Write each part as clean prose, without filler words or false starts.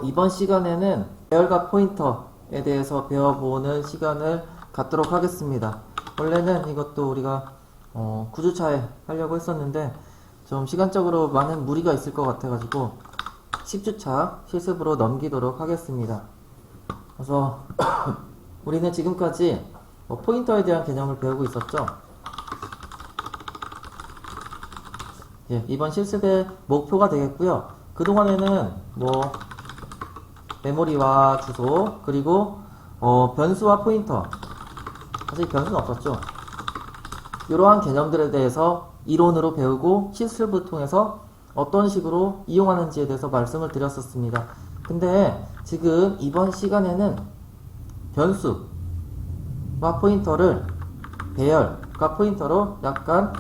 이번 시간에는 배열과 포인터에 대해서 배워보는 시간을 갖도록 하겠습니다. 원래는 이것도 우리가 9주차에 하려고 했었는데 좀 시간적으로 많은 무리가 있을 것 같아가지고 10주차 실습으로 넘기도록 하겠습니다. 그래서 우리는 지금까지 포인터에 대한 개념을 배우고 있었죠. 예, 이번 실습의 목표가 되겠고요. 그동안에는 메모리와 주소, 그리고 변수와 포인터, 사실 변수는 없었죠. 이러한 개념들에 대해서 이론으로 배우고 실습을 통해서 어떤 식으로 이용하는지에 대해서 말씀을 드렸었습니다. 근데 지금 이번 시간에는 변수와 포인터를 배열과 포인터로 약간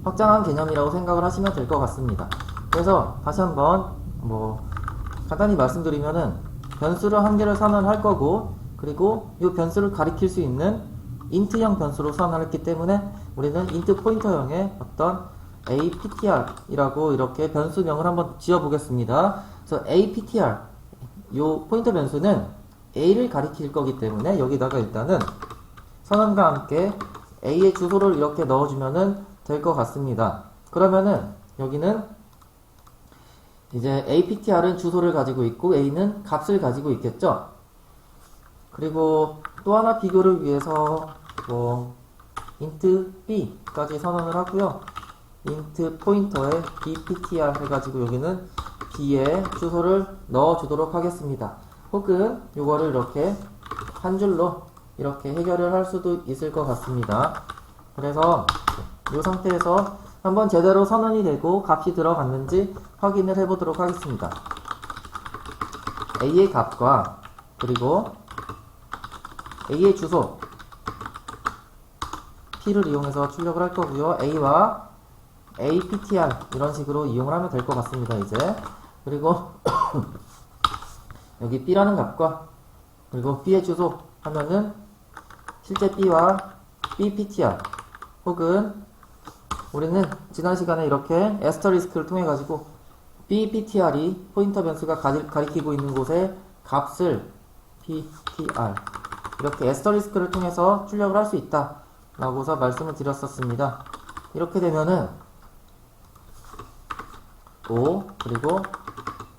확장한 개념이라고 생각을 하시면 될 것 같습니다. 그래서 다시 한번 간단히 말씀드리면은 변수를 한 개를 선언할 거고, 그리고 이 변수를 가리킬 수 있는 int형 변수로 선언을 했기 때문에 우리는 int 포인터형의 어떤 aptr 이라고 이렇게 변수명을 한번 지어 보겠습니다. 그래서 aptr, 요 포인터 변수는 a를 가리킬 거기 때문에 여기다가 일단은 선언과 함께 a의 주소를 이렇게 넣어주면은 될 것 같습니다. 그러면은 여기는 이제 aptr은 주소를 가지고 있고 a는 값을 가지고 있겠죠. 그리고 또 하나 비교를 위해서 int b까지 선언을 하고요. int 포인터에 bptr 해가지고 여기는 b에 주소를 넣어 주도록 하겠습니다. 혹은 요거를 이렇게 한 줄로 이렇게 해결을 할 수도 있을 것 같습니다. 그래서 이 상태에서 한번 제대로 선언이 되고 값이 들어갔는지 확인을 해보도록 하겠습니다. a의 값과 그리고 a의 주소 p를 이용해서 출력을 할 거고요. a와 aptr 이런 식으로 이용을 하면 될 것 같습니다. 이제 그리고 여기 b라는 값과 그리고 b의 주소 하면은 실제 b와 bptr 혹은 우리는 지난 시간에 이렇게 에스터리스크를 통해 가지고 bptr이 포인터 변수가 가리키고 있는 곳에 값을 ptr 이렇게 에스터리스크를 통해서 출력을 할 수 있다 라고서 말씀을 드렸었습니다. 이렇게 되면은 5 그리고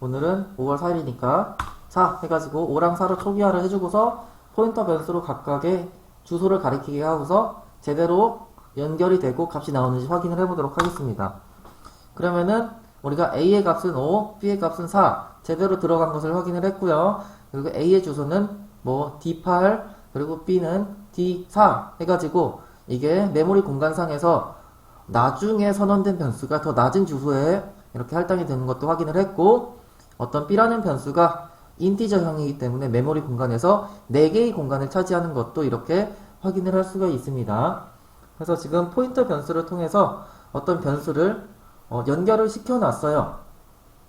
오늘은 5월 4일이니까 4 해가지고 5랑 4로 초기화를 해주고서 포인터 변수로 각각의 주소를 가리키게 하고서 제대로 연결이 되고 값이 나오는지 확인을 해보도록 하겠습니다. 그러면은 우리가 a의 값은 5, b의 값은 4 제대로 들어간 것을 확인을 했고요. 그리고 a의 주소는 d8 그리고 b는 d4 해가지고 이게 메모리 공간상에서 나중에 선언된 변수가 더 낮은 주소에 이렇게 할당이 되는 것도 확인을 했고, 어떤 b라는 변수가 인티저형이기 때문에 메모리 공간에서 4개의 공간을 차지하는 것도 이렇게 확인을 할 수가 있습니다. 그래서 지금 포인터 변수를 통해서 어떤 변수를 연결을 시켜 놨어요.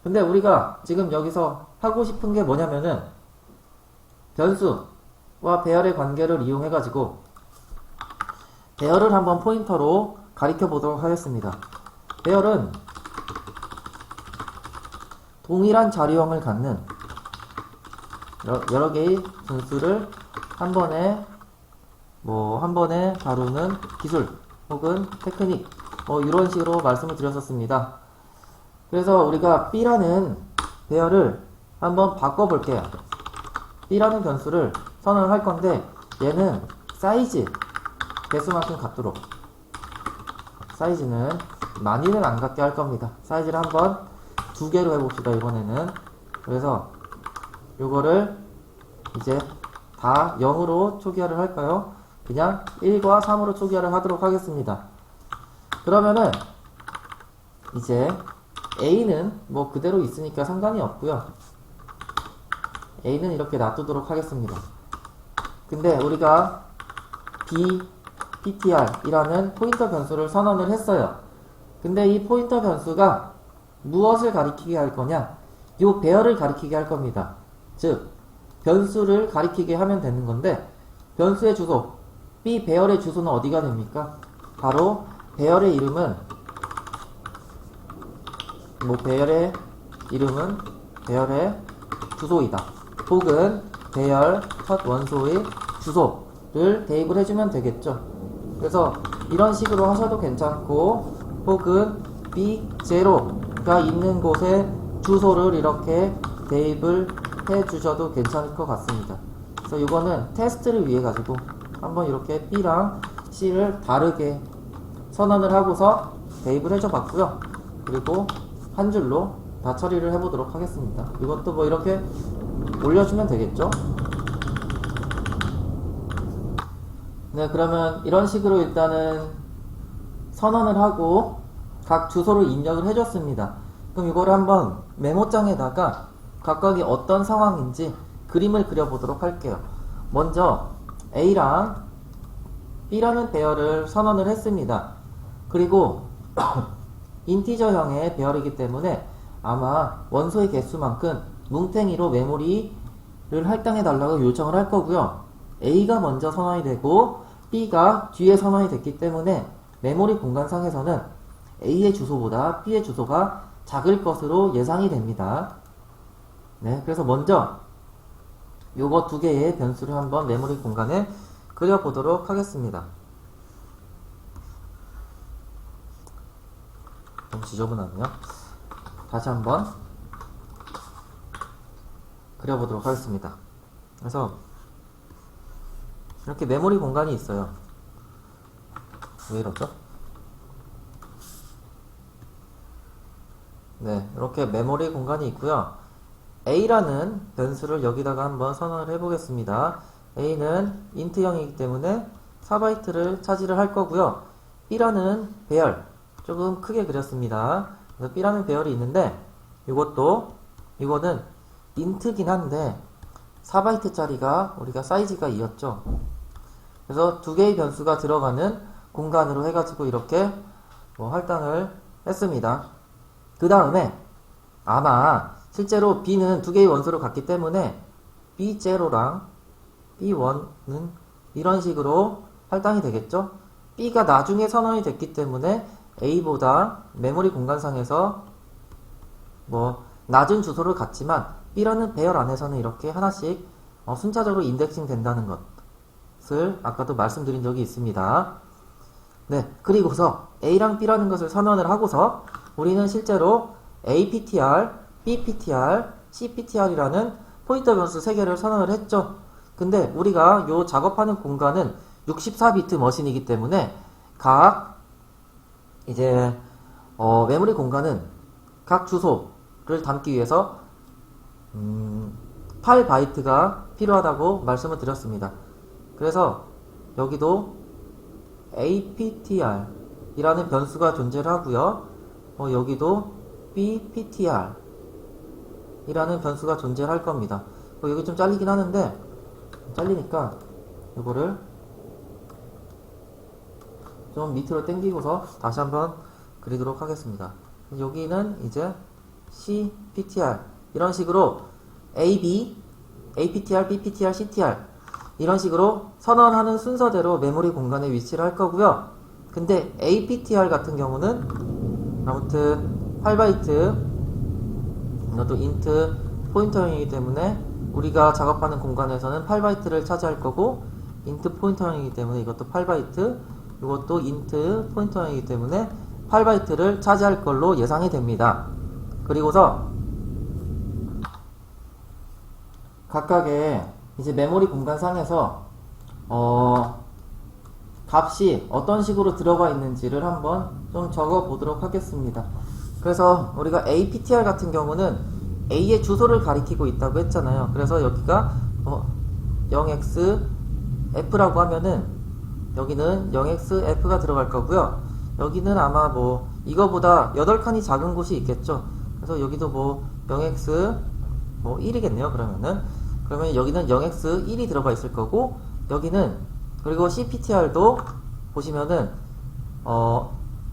근데 우리가 지금 여기서 하고 싶은 게 뭐냐면은 변수와 배열의 관계를 이용해 가지고 배열을 한번 포인터로 가리켜 보도록 하겠습니다. 배열은 동일한 자료형을 갖는 여러 개의 분수를 한 번에 다루는 기술 혹은 테크닉 이런 식으로 말씀을 드렸었습니다. 그래서 우리가 b라는 배열을 한번 바꿔볼게요. b라는 변수를 선언을 할 건데 얘는 사이즈 개수만큼 갖도록, 사이즈는 많이는 안 갖게 할 겁니다. 사이즈를 한번 2개로 해봅시다. 이번에는 그래서 요거를 이제 다 0으로 초기화를 할까요? 그냥 1과 3으로 초기화를 하도록 하겠습니다. 그러면은 이제 a는 그대로 있으니까 상관이 없고요. a는 이렇게 놔두도록 하겠습니다. 근데 우리가 bptr 이라는 포인터 변수를 선언을 했어요. 근데 이 포인터 변수가 무엇을 가리키게 할 거냐? 요 배열을 가리키게 할 겁니다. 즉 변수를 가리키게 하면 되는 건데, 변수의 주소 b 배열의 주소는 어디가 됩니까? 바로 배열의 이름은 뭐 배열의 이름은 배열의 주소이다. 혹은 배열 첫 원소의 주소를 대입을 해주면 되겠죠. 그래서 이런 식으로 하셔도 괜찮고, 혹은 B0가 있는 곳에 주소를 이렇게 대입을 해주셔도 괜찮을 것 같습니다. 그래서 이거는 테스트를 위해 가지고 한번 이렇게 B랑 C를 다르게 선언을 하고서 대입을 해줘 봤고요. 그리고 한 줄로 다 처리를 해보도록 하겠습니다. 이것도 뭐 이렇게 올려주면 되겠죠. 네, 그러면 이런 식으로 일단은 선언을 하고 각 주소를 입력을 해줬습니다. 그럼 이거를 한번 메모장에다가 각각이 어떤 상황인지 그림을 그려보도록 할게요. 먼저 A랑 B라는 배열을 선언을 했습니다. 그리고 인티저형의 배열이기 때문에 아마 원소의 개수만큼 뭉탱이로 메모리를 할당해 달라고 요청을 할 거고요. A가 먼저 선언이 되고 B가 뒤에 선언이 됐기 때문에 메모리 공간상에서는 A의 주소보다 B의 주소가 작을 것으로 예상이 됩니다. 네, 그래서 먼저 요거 두 개의 변수를 한번 메모리 공간에 그려보도록 하겠습니다. 좀 지저분하네요. 다시 한번 그려보도록 하겠습니다. 그래서 이렇게 메모리 공간이 있어요. 왜 이러죠? 네, 이렇게 메모리 공간이 있고요. A라는 변수를 여기다가 한번 선언을 해보겠습니다. A는 int형이기 때문에 4바이트를 차지를 할 거고요. B라는 배열 조금 크게 그렸습니다. 그래서 B라는 배열이 있는데 이거는 int긴 한데 4바이트짜리가 우리가 사이즈가 2였죠. 그래서 두 개의 변수가 들어가는 공간으로 해가지고 이렇게 뭐 할당을 했습니다. 그 다음에 아마 실제로 B는 두 개의 원소를 갖기 때문에 B0랑 B1은 이런 식으로 할당이 되겠죠. B가 나중에 선언이 됐기 때문에 A보다 메모리 공간상에서 뭐 낮은 주소를 갖지만 B라는 배열 안에서는 이렇게 하나씩 순차적으로 인덱싱 된다는 것을 아까도 말씀드린 적이 있습니다. 네, 그리고서 A랑 B라는 것을 선언을 하고서 우리는 실제로 APTR, BPTR, CPTR이라는 포인터 변수 3개를 선언을 했죠. 근데 우리가 요 작업하는 공간은 64비트 머신이기 때문에 각 이제 메모리 공간은 각 주소를 담기 위해서 8바이트가 필요하다고 말씀을 드렸습니다. 그래서 여기도 APTR 이라는 변수가 존재를 하고요. 여기도 BPTR 이라는 변수가 존재를 할 겁니다. 여기 좀 잘리긴 하는데 잘리니까 이거를 좀 밑으로 당기고서 다시 한번 그리도록 하겠습니다. 여기는 이제 CPTR 이런 식으로 AB, APTR, BPTR, CTR 이런 식으로 선언하는 순서대로 메모리 공간에 위치를 할 거고요. 근데 APTR 같은 경우는 아무튼 8바이트 이것도 int 포인터형이기 때문에 우리가 작업하는 공간에서는 8바이트를 차지할 거고 int 포인터형이기 때문에 이것도 8바이트 이것도 int 포인터형이기 때문에 8바이트를 차지할 걸로 예상이 됩니다. 그리고서 각각의 이제 메모리 공간상에서 값이 어떤 식으로 들어가 있는지를 한번 좀 적어 보도록 하겠습니다. 그래서 우리가 APTR 같은 경우는 A의 주소를 가리키고 있다고 했잖아요. 그래서 여기가 0xf라고 하면은 여기는 0xf가 들어갈 거고요. 여기는 아마 뭐 이거보다 8칸이 작은 곳이 있겠죠. 그래서 여기도 뭐 0x 뭐 1이겠네요. 그러면 여기는 0x1이 들어가 있을 거고 여기는 그리고 CPTR도 보시면은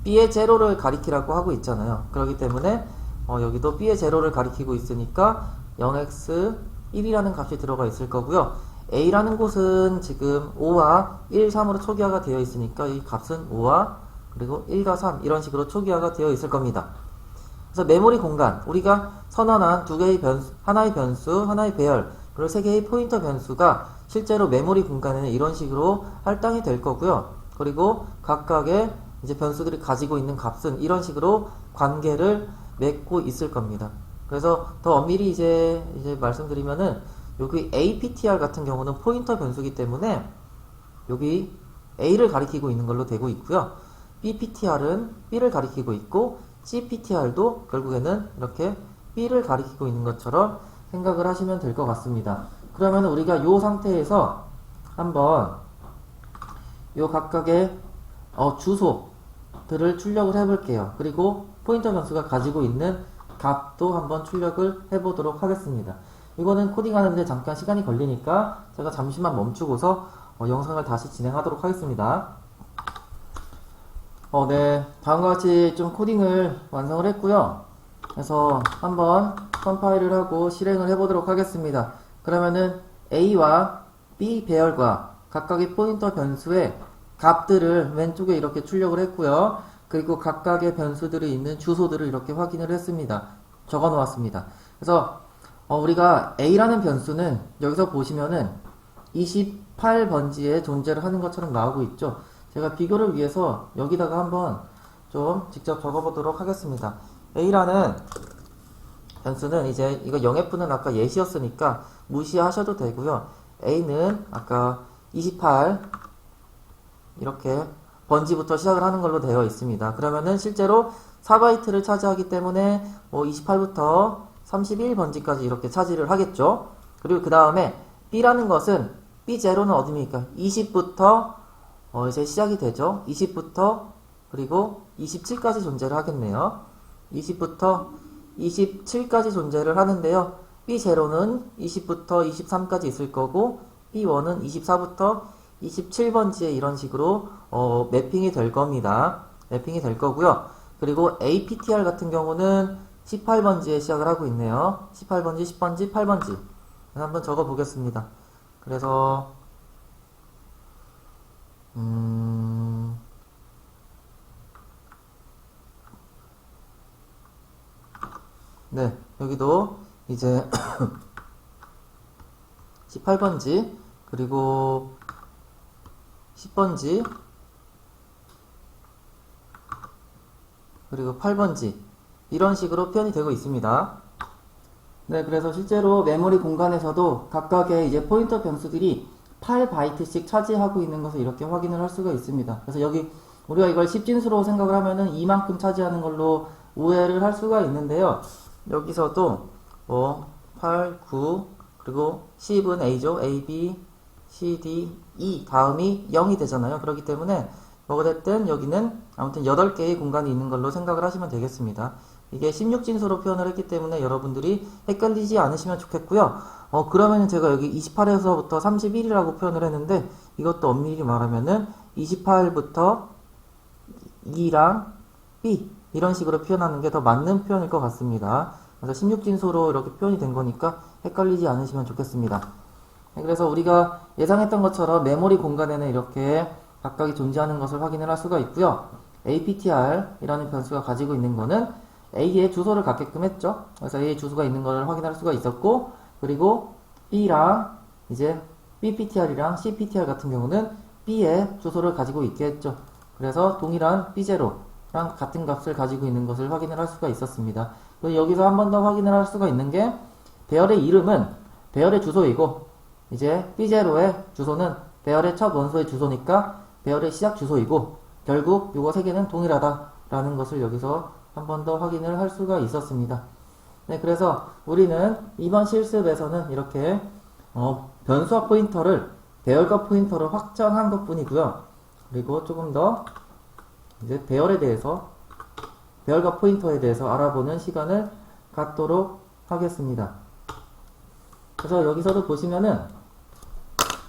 B의 제로를 가리키라고 하고 있잖아요. 그렇기 때문에 여기도 B의 제로를 가리키고 있으니까 0x1이라는 값이 들어가 있을 거고요. A라는 곳은 지금 5와 1, 3으로 초기화가 되어 있으니까 이 값은 5와 그리고 1과 3 이런 식으로 초기화가 되어 있을 겁니다. 그래서 메모리 공간, 우리가 선언한 두 개의 변수, 하나의 변수, 하나의 배열, 그리고 세 개의 포인터 변수가 실제로 메모리 공간에는 이런 식으로 할당이 될 거고요. 그리고 각각의 이제 변수들이 가지고 있는 값은 이런 식으로 관계를 맺고 있을 겁니다. 그래서 더 엄밀히 이제 말씀드리면은 여기 APTR 같은 경우는 포인터 변수이기 때문에 여기 A를 가리키고 있는 걸로 되고 있고요. BPTR은 B를 가리키고 있고 CPTR도 결국에는 이렇게 B를 가리키고 있는 것처럼 생각을 하시면 될 것 같습니다. 그러면 우리가 이 상태에서 한번 요 각각의 주소들을 출력을 해볼게요. 그리고 포인터 변수가 가지고 있는 값도 한번 출력을 해보도록 하겠습니다. 이거는 코딩하는데 잠깐 시간이 걸리니까 제가 잠시만 멈추고서 영상을 다시 진행하도록 하겠습니다. 네, 다음과 같이 좀 코딩을 완성을 했고요. 그래서 한번 컴파일을 하고 실행을 해보도록 하겠습니다. 그러면은 A와 B 배열과 각각의 포인터 변수의 값들을 왼쪽에 이렇게 출력을 했고요. 그리고 각각의 변수들이 있는 주소들을 이렇게 확인을 했습니다. 적어 놓았습니다. 그래서 우리가 A라는 변수는 여기서 보시면은 28번지에 존재를 하는 것처럼 나오고 있죠. 제가 비교를 위해서 여기다가 한번 좀 직접 적어보도록 하겠습니다. A라는 변수는 이제 이거 0F는 아까 예시였으니까 무시하셔도 되고요. A는 아까 28 이렇게 번지부터 시작을 하는 걸로 되어 있습니다. 그러면은 실제로 4바이트를 차지하기 때문에 28부터 31번지까지 이렇게 차지를 하겠죠. 그리고 그 다음에 B라는 것은 B0는 어디입니까? 20부터 이제 시작이 되죠. 20부터 그리고 27까지 존재를 하겠네요. 20부터 27까지 존재를 하는데요. B0는 20부터 23까지 있을 거고 B1은 24부터 27번지에 이런 식으로 매핑이 될 겁니다. 매핑이 될 거고요. 그리고 APTR 같은 경우는 18번지에 시작을 하고 있네요. 18번지, 10번지, 8번지 한번 적어 보겠습니다. 그래서 네, 여기도 이제 18번지 그리고 10번지 그리고 8번지 이런 식으로 표현이 되고 있습니다. 네, 그래서 실제로 메모리 공간에서도 각각의 이제 포인터 변수들이 8바이트씩 차지하고 있는 것을 이렇게 확인을 할 수가 있습니다. 그래서 여기 우리가 이걸 10진수로 생각을 하면은 이만큼 차지하는 걸로 오해를 할 수가 있는데요. 여기서도 8, 9 그리고 10은 A죠. A, B, C, D, E 다음이 0이 되잖아요. 그렇기 때문에 뭐가됐든 여기는 아무튼 8개의 공간이 있는 걸로 생각을 하시면 되겠습니다. 이게 16진수로 표현을 했기 때문에 여러분들이 헷갈리지 않으시면 좋겠고요. 그러면 제가 여기 28에서부터 31이라고 표현을 했는데 이것도 엄밀히 말하면은 28부터 2랑 B 이런 식으로 표현하는 게 더 맞는 표현일 것 같습니다. 그래서 16진수로 이렇게 표현이 된 거니까 헷갈리지 않으시면 좋겠습니다. 그래서 우리가 예상했던 것처럼 메모리 공간에는 이렇게 각각이 존재하는 것을 확인을 할 수가 있고요. APTR 이라는 변수가 가지고 있는 거는 A의 주소를 갖게끔 했죠. 그래서 A의 주소가 있는 것을 확인할 수가 있었고, 그리고 B랑 이제 BPTR이랑 CPTR 같은 경우는 B의 주소를 가지고 있게 했죠. 그래서 동일한 B0랑 같은 값을 가지고 있는 것을 확인을 할 수가 있었습니다. 그리고 여기서 한 번 더 확인을 할 수가 있는 게 배열의 이름은 배열의 주소이고 이제 B0의 주소는 배열의 첫 원소의 주소니까 배열의 시작 주소이고 결국 요거 세 개는 동일하다라는 것을 여기서 한 번 더 확인을 할 수가 있었습니다. 네, 그래서 우리는 이번 실습에서는 이렇게 변수와 포인터를 배열과 포인터로 확장한 것 뿐이고요. 그리고 조금 더 이제 배열에 대해서 배열과 포인터에 대해서 알아보는 시간을 갖도록 하겠습니다. 그래서 여기서도 보시면은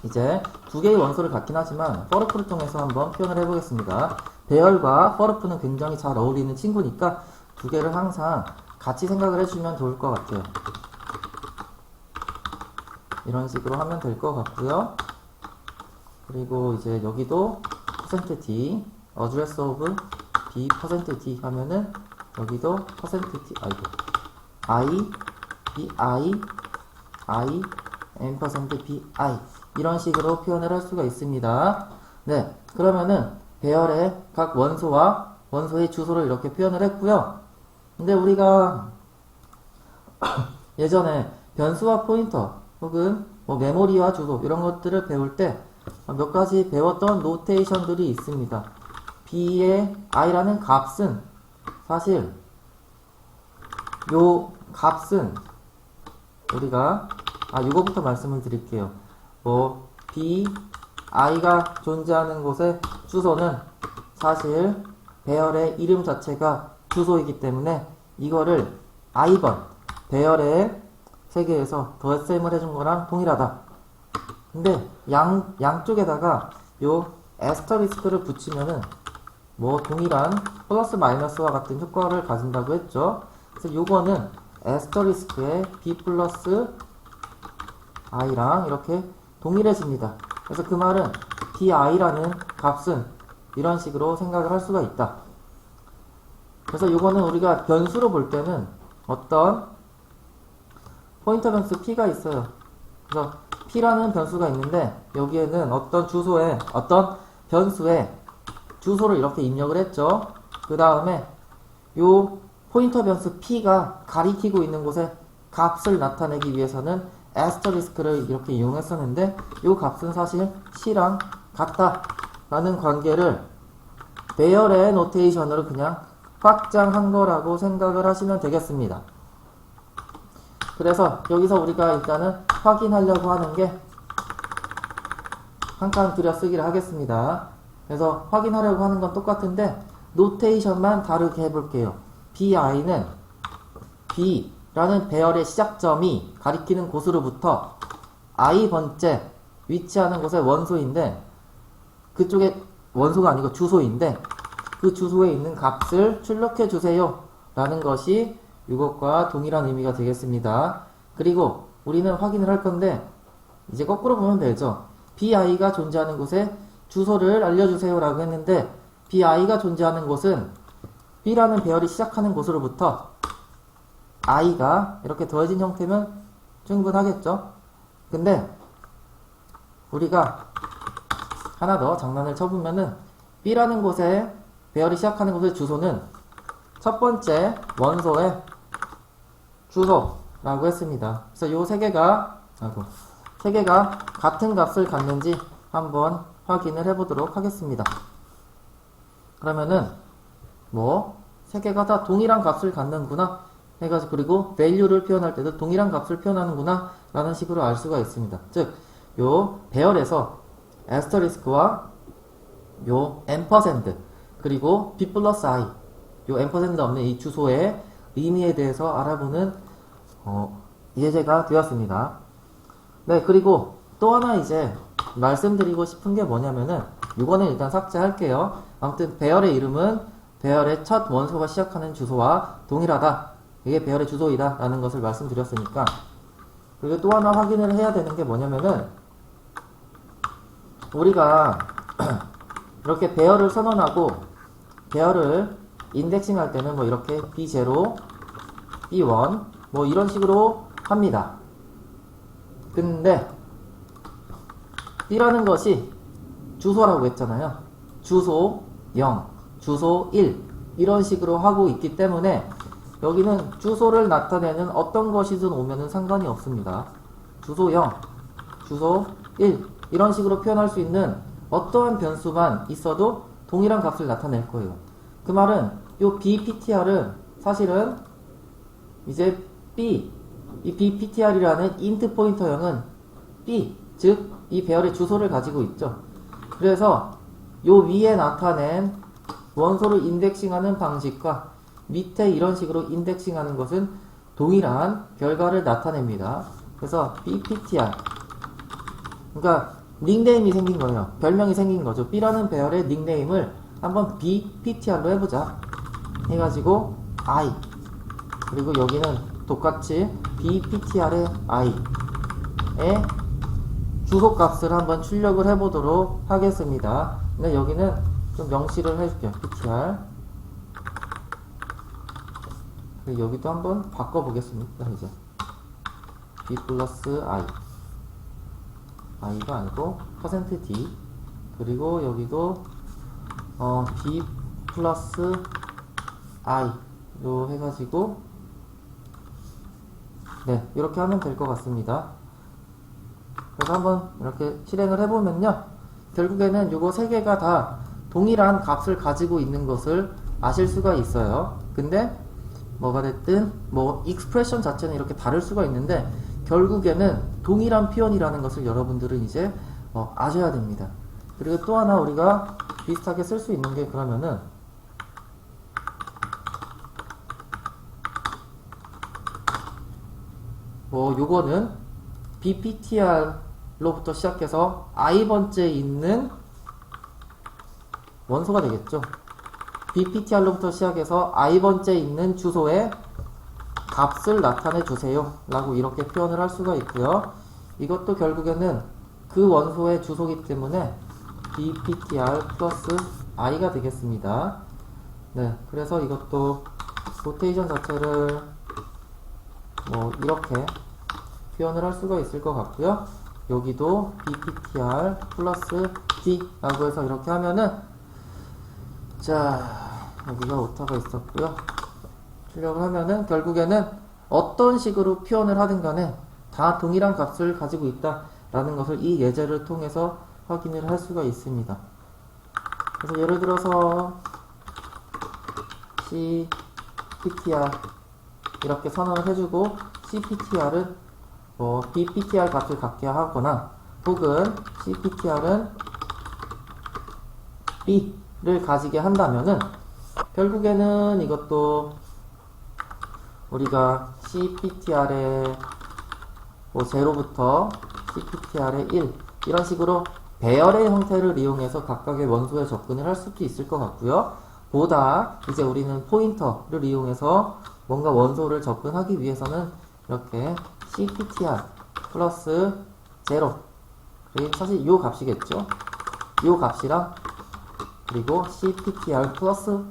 이제 두 개의 원소를 갖긴 하지만 for를 통해서 한번 표현을 해보겠습니다. 배열과 for는 굉장히 잘 어울리는 친구니까 두 개를 항상 같이 생각을 해주면 좋을 것 같아요. 이런 식으로 하면 될 것 같고요. 그리고 이제 여기도 %d, address of b %d 하면은 여기도 %t, 아이고, i, bi, n%bi 이런 식으로 표현을 할 수가 있습니다. 네, 그러면은 배열의 각 원소와 원소의 주소를 이렇게 표현을 했고요. 근데 우리가 예전에 변수와 포인터 혹은 뭐 메모리와 주소 이런 것들을 배울 때 몇 가지 배웠던 노테이션들이 있습니다. b의 i라는 값은 사실 요 값은 우리가 이거부터 말씀을 드릴게요. 뭐 b i가 존재하는 곳의 주소는 사실 배열의 이름 자체가 주소이기 때문에 이거를 i번 배열의 세계에서 덧셈을 해준 거랑 동일하다. 근데 양쪽에다가 요 에스터리스크를 붙이면은 뭐 동일한 플러스 마이너스와 같은 효과를 가진다고 했죠. 그래서 요거는 에스터리스크의 b 플러스 i랑 이렇게 동일해집니다. 그래서 그 말은 bi라는 값은 이런 식으로 생각을 할 수가 있다. 그래서 요거는 우리가 변수로 볼 때는 어떤 포인터 변수 p가 있어요. 그래서 p라는 변수가 있는데 여기에는 어떤 주소에 어떤 변수에 주소를 이렇게 입력을 했죠. 그 다음에 요 포인터 변수 p가 가리키고 있는 곳에 값을 나타내기 위해서는 에스터리스크를 이렇게 이용했었는데 요 값은 사실 c랑 같다라는 관계를 배열의 노테이션으로 그냥 확장한 거라고 생각을 하시면 되겠습니다. 그래서 여기서 우리가 일단은 확인하려고 하는 게 한 칸 들여 쓰기를 하겠습니다. 그래서 확인하려고 하는 건 똑같은데 노테이션만 다르게 해볼게요. bi는 b라는 배열의 시작점이 가리키는 곳으로부터 i번째 위치하는 곳의 원소인데 그쪽에 원소가 아니고 주소인데 그 주소에 있는 값을 출력해 주세요 라는 것이 이것과 동일한 의미가 되겠습니다. 그리고 우리는 확인을 할 건데 이제 거꾸로 보면 되죠. bi가 존재하는 곳에 주소를 알려주세요 라고 했는데 bi가 존재하는 곳은 b라는 배열이 시작하는 곳으로부터 i가 이렇게 더해진 형태면 충분하겠죠. 근데 우리가 하나 더 장난을 쳐보면은 b라는 곳에 배열이 시작하는 곳의 주소는 첫 번째 원소의 주소라고 했습니다. 그래서 요 세 개가 같은 값을 갖는지 한번 확인을 해보도록 하겠습니다. 그러면은 뭐 세 개가 다 동일한 값을 갖는구나 해가지고 그리고 value를 표현할 때도 동일한 값을 표현하는구나 라는 식으로 알 수가 있습니다. 즉 요 배열에서 에스터리스크와 요 ampersand 그리고 b 플러스 i 요 ampersand 없는 이 주소의 의미에 대해서 알아보는 예제가 되었습니다. 네, 그리고 또 하나 이제 말씀드리고 싶은 게 뭐냐면은 이거는 일단 삭제할게요. 아무튼 배열의 이름은 배열의 첫 원소가 시작하는 주소와 동일하다. 이게 배열의 주소이다 라는 것을 말씀드렸으니까. 그리고 또 하나 확인을 해야 되는 게 뭐냐면은 우리가 이렇게 배열을 선언하고 배열을 인덱싱 할 때는 뭐 이렇게 B0, B1 뭐 이런 식으로 합니다. 근데 B라는 것이 주소라고 했잖아요. 주소 0, 주소 1 이런 식으로 하고 있기 때문에 여기는 주소를 나타내는 어떤 것이든 오면은 상관이 없습니다. 주소 0, 주소 1 이런 식으로 표현할 수 있는 어떠한 변수만 있어도 동일한 값을 나타낼 거예요. 그 말은 요 bptr은 사실은 이제 b 이 bptr이라는 int 포인터형은 b 즉 이 배열의 주소를 가지고 있죠. 그래서 요 위에 나타낸 원소를 인덱싱하는 방식과 밑에 이런 식으로 인덱싱하는 것은 동일한 결과를 나타냅니다. 그래서 bptr 그러니까 닉네임이 생긴 거예요. 별명이 생긴 거죠. b라는 배열의 닉네임을 한번 bptr로 해보자 해가지고 i 그리고 여기는 똑같이 bptr의 i의 주소값을 한번 출력을 해보도록 하겠습니다. 근데 여기는 좀 명시를 해줄게요. ptr 여기도 한번 바꿔보겠습니다. 이제 b 플러스 i, i가 아니고 %d, 그리고 여기도 b 플러스 i로 해가지고 네, 이렇게 하면 될 것 같습니다. 그래서 한번 이렇게 실행을 해보면요, 결국에는 요거 세 개가 다 동일한 값을 가지고 있는 것을 아실 수가 있어요. 근데 뭐가 됐든 뭐 익스프레션 자체는 이렇게 다를 수가 있는데 결국에는 동일한 표현이라는 것을 여러분들은 이제 아셔야 됩니다. 그리고 또 하나 우리가 비슷하게 쓸 수 있는 게, 그러면은 요거는 bptr로부터 시작해서 i번째 있는 원소가 되겠죠. bptr로부터 시작해서 i번째 있는 주소에 값을 나타내 주세요 라고 이렇게 표현을 할 수가 있고요. 이것도 결국에는 그 원소의 주소이기 때문에 bptr 플러스 i가 되겠습니다. 네, 그래서 이것도 로테이션 자체를 이렇게 표현을 할 수가 있을 것 같고요. 여기도 bptr 플러스 d 라고 해서 이렇게 하면은, 자, 여기가 오타가 있었고요. 출력을 하면은 결국에는 어떤 식으로 표현을 하든 간에 다 동일한 값을 가지고 있다 라는 것을 이 예제를 통해서 확인을 할 수가 있습니다. 그래서 예를 들어서 cptr 이렇게 선언을 해주고 cptr은 bptr 값을 갖게 하거나, 혹은 cptr은 b를 가지게 한다면은 결국에는 이것도 우리가 cptr의 0부터 cptr의 1 이런 식으로 배열의 형태를 이용해서 각각의 원소에 접근을 할 수도 있을 것 같고요. 보다 이제 우리는 포인터를 이용해서 뭔가 원소를 접근하기 위해서는 이렇게 cptr 플러스 0, 사실 이 값이겠죠. 이 값이랑 그리고 cptr 플러스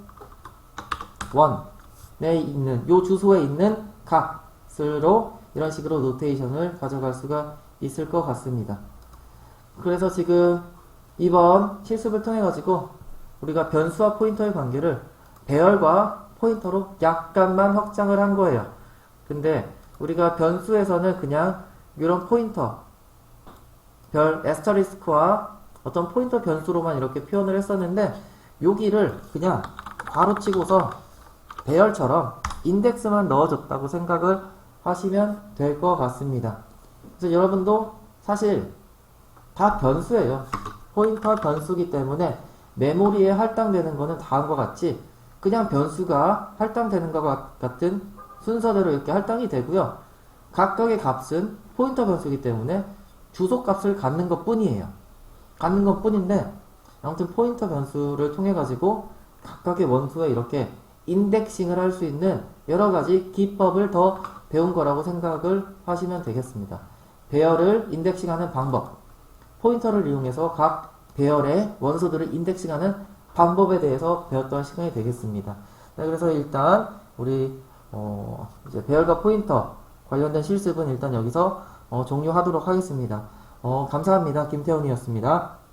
1에 있는 이 주소에 있는 값으로 이런 식으로 노테이션을 가져갈 수가 있을 것 같습니다. 그래서 지금 이번 실습을 통해 가지고 우리가 변수와 포인터의 관계를 배열과 포인터로 약간만 확장을 한 거예요. 근데 우리가 변수에서는 그냥 이런 포인터, 별 에스터리스크와 어떤 포인터 변수로만 이렇게 표현을 했었는데, 여기를 그냥 바로 치고서 배열처럼 인덱스만 넣어줬다고 생각을 하시면 될 것 같습니다. 그래서 여러분도 사실 다 변수예요. 포인터 변수기 때문에 메모리에 할당되는 거는 다음과 같이 그냥 변수가 할당되는 것과 같은 순서대로 이렇게 할당이 되고요. 각각의 값은 포인터 변수이기 때문에 주소 값을 갖는 것 뿐이에요. 갖는 것 뿐인데, 아무튼 포인터 변수를 통해 가지고 각각의 원소에 이렇게 인덱싱을 할 수 있는 여러 가지 기법을 더 배운 거라고 생각을 하시면 되겠습니다. 배열을 인덱싱하는 방법, 포인터를 이용해서 각 배열의 원소들을 인덱싱하는 방법에 대해서 배웠던 시간이 되겠습니다. 네, 그래서 일단 우리 이제 배열과 포인터 관련된 실습은 일단 여기서 종료하도록 하겠습니다. 감사합니다. 김태훈이었습니다.